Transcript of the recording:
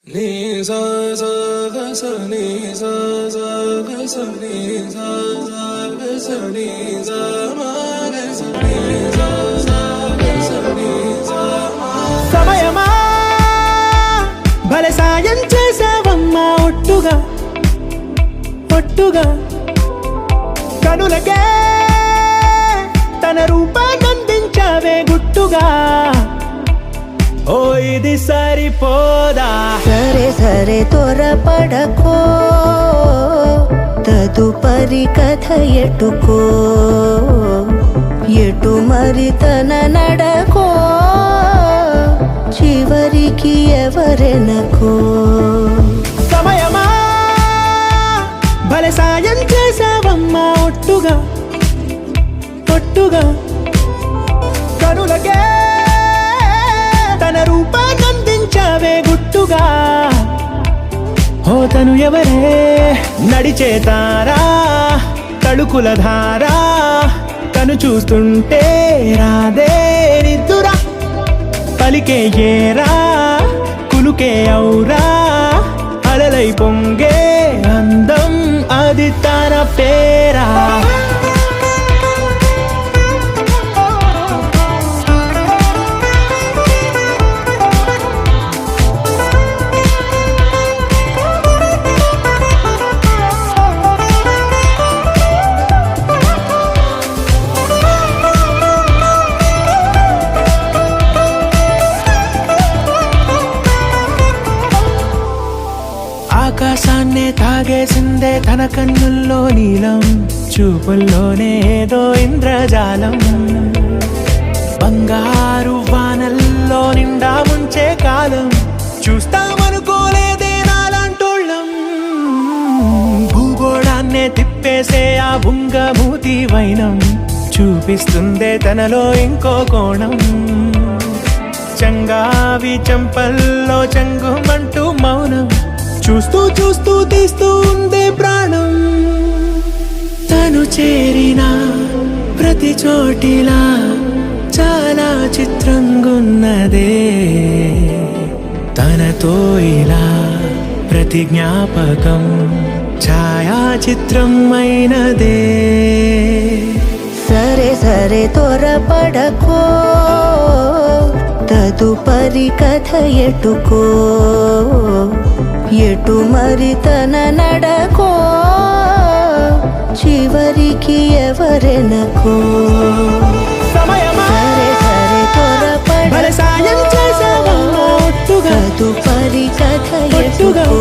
నీ సా సా గ స నీ సా సా గ స నీ సా సా గ స నీ సా మా గ స నీ సా సా గ స నీ సా మా. సమయమా భలే సాయం చేసావమ్మా ఒట్టుగా ఒట్టుగా కనులకే తన రూపాన్నందించావే గుట్టుగా. ఓ ఇది సరిపోదా, సరే సరే త్వరపడకో, తదుపరి కథ ఎటుకో, ఎటు మరి తన నడకో, చివరికి ఎవరెనకో. సమయమా భలే సాయం చేసావమ్మా ఒట్టుగా ఒట్టుగా కనులకే తన రూపాన్నందించావే గుట్టుగా. ఓ తను ఎవరే నడిచే తారా, తళుకుల ధారా, తను చూస్తుంటే రాదే నిద్దురా, పలికే ఏరా కులుకే ఔరా, అలలై పొంగే అందం అది తన పేరా. ఆకాశాన్నే తాగేసిందే తన కన్నుల్లో నీలం, చూపుల్లోనే ఏదో ఇంద్రజాలం, బంగారు వానల్లో నిండా ముంచే కాలం, చూస్తామనుకోలేదే నాలాంటోళ్ళం. భూగోళాన్నే తిప్పేసే ఆ బుంగమూతి వైనం, చూపిస్తుందే తనలో ఇంకో కోణం, చంగావి చంపల్లో చంగుమంటూ మౌనం, చూస్తూ చూస్తూ తీస్తూ ఉందే ప్రాణం. తను చేరిన ప్రతి చోటిలా చాలా చిత్రంగున్నదే, తనతో ఇలా ప్రతి జ్ఞాపకం ఛాయాచిత్రం అయినదే. సరే సరే త్వరపడకో, తదుపరి కథ ఎటుకో, ఎటు మరి తన నడకో, చివరికి ఎవరెనకో. సమయమా సరే సరే భలే సాయం చేసావమ్మా ఒట్టుగా తదుపరి కథ ఒట్టుగా ఎటుకో,